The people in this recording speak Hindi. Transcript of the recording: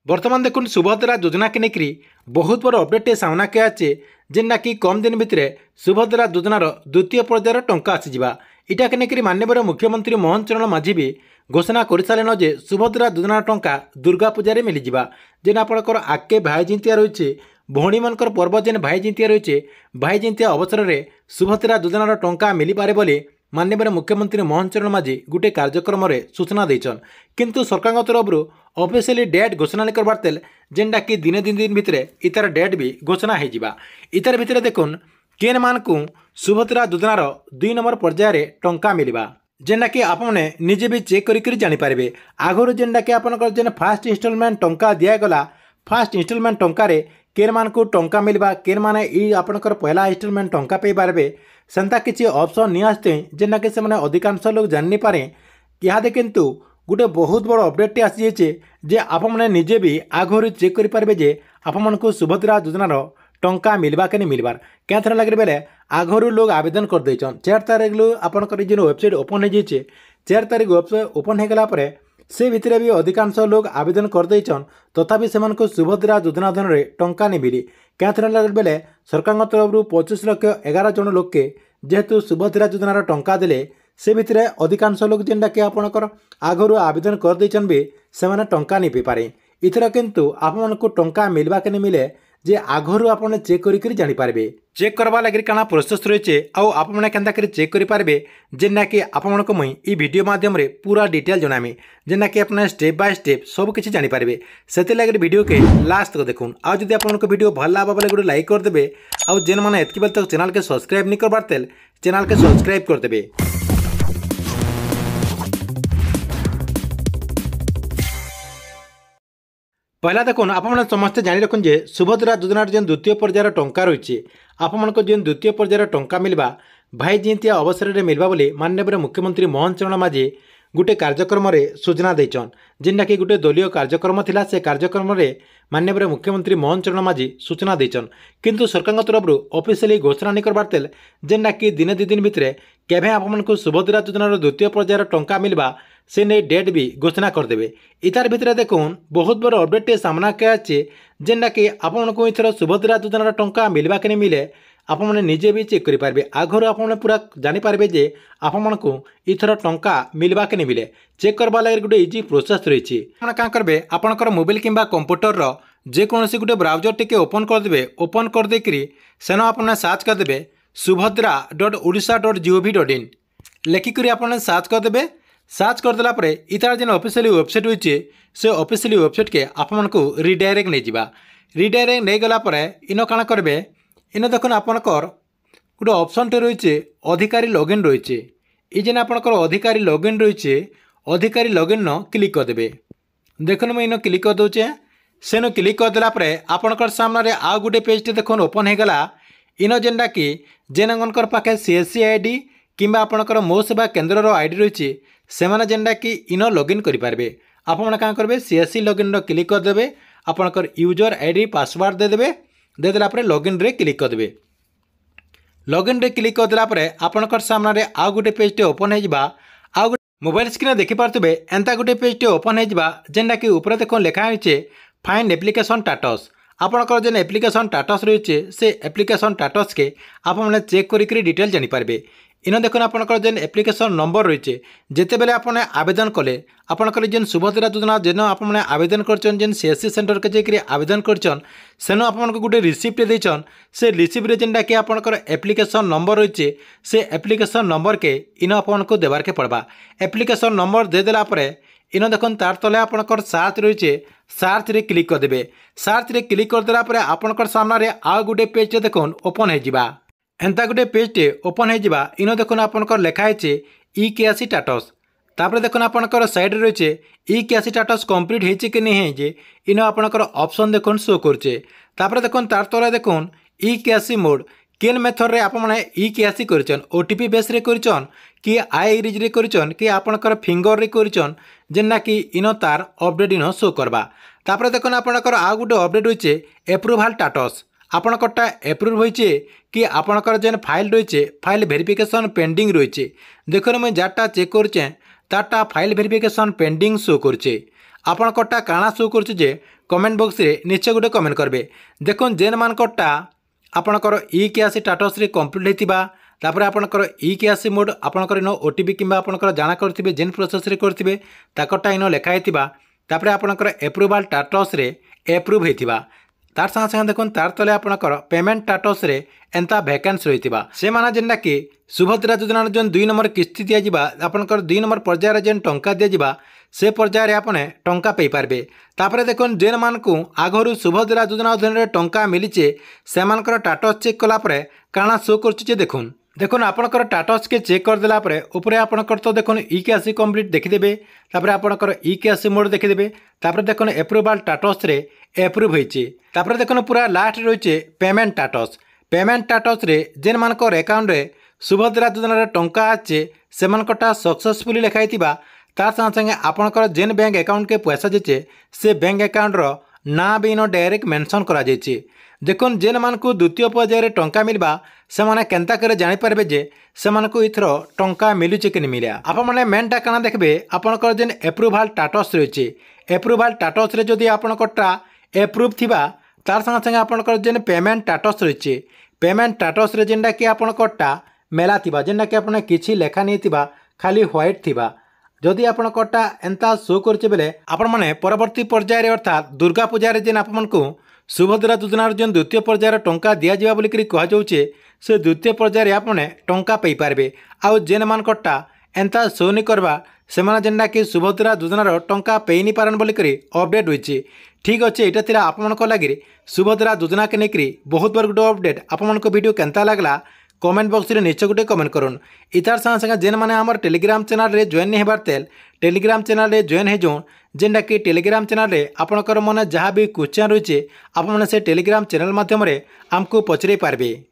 बर्तमान देखुन सुभद्रा योजना के लेकर बहुत बड़ अपडेट सामना के आचे जेनना कि कम दिन भितर सुभद्रा योजनार द्वितीय पर्यायर टंका आसीजा। इटा के लेकर माननीय मुख्यमंत्री मोहन चरण माझी भी घोषणा कर सारे जे सुभद्रा योजनार टंका दुर्गा पूजा मिलଯିबा। जेन आपणकर आगे भाईजिंतिया रही भौणी मानकर पर्व जेन भाईजिंतिया रही भाईजिंतिया अवसर में सुभद्रा योजनार टंका मिल पारे बोली माननीय मुख्यमंत्री मोहन चरण माझी गोटे कार्यक्रम में सूचना देछन। किंतु सरकार तरफ ऑफिशियली डेट घोषणा नहीं करबार तेल जेनटा कि दिने दिन भितर इतार डेट भी घोषणा हो इतार भितर देखुन केन मान को सुभद्रा योजनार 2 नंबर पर्यायर टंका मिलवा जेनटा कि आपने निजे भी चेक करी जानीपारे। आगुरी जेनटा कि आपनकर जेन फास्ट इन्स्टॉलमेंट टंका दिगला फास्ट इन्स्टॉलमेंट टंकार केन मान को टंका मिलवा केन माने ई आपनकर पहला इन्स्टॉलमेंट टंका पे पारे सेंता किसी ऑप्शन नहीं आसते जेनटा कि से अधिकांश लोग जानी पारे। इहादे किंतु गोटे बहुत बड़ अपडेट आसी जे आपने निजे भी आगुरी चेक करेंगे जे आपको सुभद्रा योजनार टंका मिलवा कि नहीं मिलबार क्या थर लगे बेले आगुरी लोग आवेदन कर देछन 4 तारीख रू आपनकर जो वेबसाइट ओपन हो 4 तारीख वेबसाइट ओपन होगला से भितर भी अधिकांश लोग आवेदन कर देछन तथापि से सुभद्रा योजना अधीन टंका नहीं मिली क्या थर लगे बेले सरकार तरफ 25,11 जन लोग के जेहेतु सुभद्रा योजनार टंका देले से भितर अधिकांश लोग जेनटा कि आपणकर आगुरी आवेदन कर देछन भी से टंका नहीं पारे। इथर किंतु आपको टंका मिलवा कि नहीं मिले जे आगुरी आपने चेक करी जानीपारे चेक करवा लगे काना प्रोसेस रही आपने केन्ता करी चेक करेंगे जेना कि आपको मुई ई वीडियो माध्यम रे पूरा डिटेल जनामी जेना कि आपने स्टेप बाय स्टेप सब किसी जानीपारे से लगे वीडियो के लास्ट तक देखुन। आज जब आपको वीडियो भल लगा बोले गोटे लाइक करदे आउ जेन मैंने एतकी बेल तक चैनल के सब्सक्राइब नहीं करबार तेल चैनल के सब्सक्राइब करदे। पहला देखुन आप समस्ते जानी रखुन जे सुभद्रा योजनार जो द्वितीय पर्यायर टंका रही आपको जो द्वितीय पर्यायर टंका मिलवा भाईजिंतिया अवसर में मिलवा बोली माननीय मुख्यमंत्री मोहन चरण माझी गोटे कार्यक्रम में सूचना देछन जेनटा कि गोटे दलीय कार्यक्रम थिला से कार्यक्रम में माननीय मुख्यमंत्री मोहन चरण माझी सूचना देछन। किंतु सरकार तरफ ऑफिशियली घोषणा नहीं करबार तेल जेनटा कि दिने 2 दिन भितर केभे आपको सुभद्रा योजनार द्वितीय पर्यायर टंका मिलवा से नहीं डेट भी घोषणा करदे। इतार भितर देखुन बहुत बड़ अपडेट सामना के आछे जेनटा कि आपको इथर सुभद्रा योजनार टंका मिलवा कि नहीं मिले आपने निजे भी चेक करेंगे। आगुरी आपने पूरा जानीपारे जे आपको इथर टंका मिलवा कि नहीं मिले चेक करवा लगे गोटे इजी प्रोसेस रही क्या करेंगे आपंकर मोबाइल किंबा कंप्यूटर जेकोसी गोटे ब्राउजर टी ओपन करदे ओपन करदे सेन आपने सर्च करदे subhadra.odisha.gov.in लिखिक आपने सर्च करदे। सर्च करदेला इतार जेन ऑफिशियली वेबसाइट होइए से ऑफिशियली वेबसाइट के आपको रिडायरेक्ट नहीं जावा। रिडायरेक्ट नहीं गला इन काण करेंगे इन देखुन आपनकर गोटे ऑप्शन टे रही अधिकारी लॉगिन रही जेन आपनकर अधिकारी लॉगिन रही अधिकारी लॉगिन न क्लिक करदे। देखुन मुझे इन क्लिक कर दूचे सेन क्लिक करदेला आपनकर सामने आउ गोटे पेज टे देखुन ओपन होगला इन जेनटा कि जेनकर पाखे CSC ID किंबा आपनकर मो सेवा केन्द्र आईडी रही से जेनटा कि इन लॉगिन करेंगे। आपने क्या करेंगे CSC लॉगिन क्लिक करदे आपनकर यूजर ID पासवर्ड देदेवे देदेला लॉगिन रे क्लिक करदे। लॉगिन रे क्लिक करदेला आपनकर सामने आउ गोटे पेज टे ओपन होगा आउ मोबाइल स्क्रीन देखिपे एंता गोटे पेज टे ओपन होगा जेनटा कि ऊपर देख लिखा है फाइंड एप्लिकेशन स्टेटस आपनकर जेन एप्लिकेशन स्टेटस रही से एप्लिकेशन स्टेटस के आपने चेक करी डिटेल जानीपारे। इन देखुन आपनकर जेन एप्लिकेशन नंबर रही जिते बेले आपने आवेदन कले आपनकर जेन सुभद्रा योजना जेन आपने आवेदन करछन जेन CSC सेंटर के जाकि आवेदन करछन सेन आपनको गोटे रिसिप्ट देछन से रिसिप्ट जेनटा कि आपनकर एप्लिकेशन नंबर रही से एप्लिकेशन नंबर के इन आपको देवार के पड़वा। एप्लिकेशन नंबर दे देला इन देखुन तार तले आपनकर सर्च रही सर्च रे क्लिक करदे। सर्च रे क्लिक करदेला आपनकर सामने आउ गोटे पेज देखुन ओपन होगा एंता गोटे पेज टे ओपन होगा इन देखुन आपनकर लिखाई E-KYC स्टेटस तापर देखुन आपनकर साइड रही E-KYC स्टेटस कंप्लीट होइए कि नहीं है इन आपनकर ऑप्शन देखुन शो करछे। तापर देखुन तार तले देखुन E-KYC मोड केन मेथड रे आपने E-KYC करछन OTP बेस रे करछन कि iRiz रे करछन कि आपनकर फिंगर रे करछन जेना कि इन तार अपडेट इन शो करवा। तापर देखुन आपनकर आ गोटे अपडेट होइए एप्रूवल स्टेटस आपणकटा एप्रूव होइए कि आपणकर जेन फाइल रही फाइल वेरिफिकेशन पेंडिंग रही देखो मुझे जाटा चेक करचे Tata file verification pending show करचे आपणकटा काଣା शो करुचे कमेंट बॉक्स रे निश्चय गोटे कमेंट करेंगे। देखो जेन मानकटा आपणकर ई केआसी स्टाटस रे कंप्लीट होता तापर आपणकर ई केआसी मोड आपणकर इन ओटीपी किंबा आपणकर जाना करथिबे जेन प्रोसेस रे करथिबे ताकटा इन लेखा होता तापर आपणकर एप्रूवल स्टाटस रे एप्रूव होता तार संगे संगे देखुन तार तले आपणकर पेमेंट स्टाटस रे एंता वैकेंस रही से माना जेनटा कि सुभद्रा योजना जो 2 नंबर किस्ती दिज्वा आपणकर 2 नंबर पर्यायर जेन टंका दिज्वा से पर्यायर आपने टंका पाई पारबे। तापर देखुन जेन मानकु आगरू सुभद्रा योजना अधीन टंका मिलीचे से मानकर स्टाटस चेक कलापर काଣା शो करुचे देखुन देखुन आपणकर स्टाटस के चेक करदेला ऊपर आपणकर तो देखुन ई केआसी कंप्लीट देखिदेबे तापर आपणकर ई केआसी मोड देखिदेबे तापर देखुन एप्रूवल स्टाटस रे एप्रूव होइचे तापर देखुन पूरा लास्ट रहिचे पेमेंट स्टाटस रे जेन मानकर अकाउंट रे सुभद्रा योजना टंका आचे से मानकटा सक्सेसफुली लिखाइथिबा तार संगे संगे आपणकर जेन बैंक अकाउंट के पैसा जेचे से बैंक अकाउंट रो ना भी इन डायरेक्ट मेंशन करा जायछि। देखुन जेन मानकु द्वितीय पर्यायर टंका मिलबा से माने केनता करे जानि पारबे जे से मानकु इथरो टंका मिलुचे कि मिलिया आप माने मेनटा काना देखबे आपणकर जेन एप्रूवल स्टाटस रहिछि एप्रूवल स्टाटस रे जदि आपणकटा एप्रूव थिबा तार संगे संगे आपणकर जेन पेमेंट स्टाटस रहिछि पेमेंट स्टाटस रे जेनटा कि आपणकटा मेला थिबा जेनटा कि आपने किछि लेखा नै थिबा खाली व्हाइट थिबा जदि आपणकटा एंता शो करछे बेले आपण माने परवर्ती पर्यायर अर्थात दुर्गा पूजा रे जेन आपमनकु सुभद्रा योजनार जेन द्वितीय पर्यायर टंका दिया जिबा बोली करी कहा जाउचे से द्वितीय पर्यायर आपने टंका पाई पारबे आउ जेन मानकटा एंता शो नि करबा से माने जेनटा कि सुभद्रा योजनार टंका पेई नि पारन बोली करी अपडेट होइचे। ठीक अच्छे एटा थिला आपमनक लागि सुभद्रा योजना के नेकरी बहुत बार गुड अपडेट आपमनक वीडियो केनता लागला कमेंट बॉक्स रे निश्चय गोटे कमेंट करूँ। इतार संगे संगे जेन मैंने आम टेलीग्राम चैनल रे जॉइन नहीं हेबार तेल टेलीग्राम चैनल रे जॉइन हो जेनटा कि टेलीग्राम चैनल रे आपणकर मन जहाँ भी क्वेश्चन रही आप से टेलीग्राम चैनल माध्यम आमको पचरे पारबे।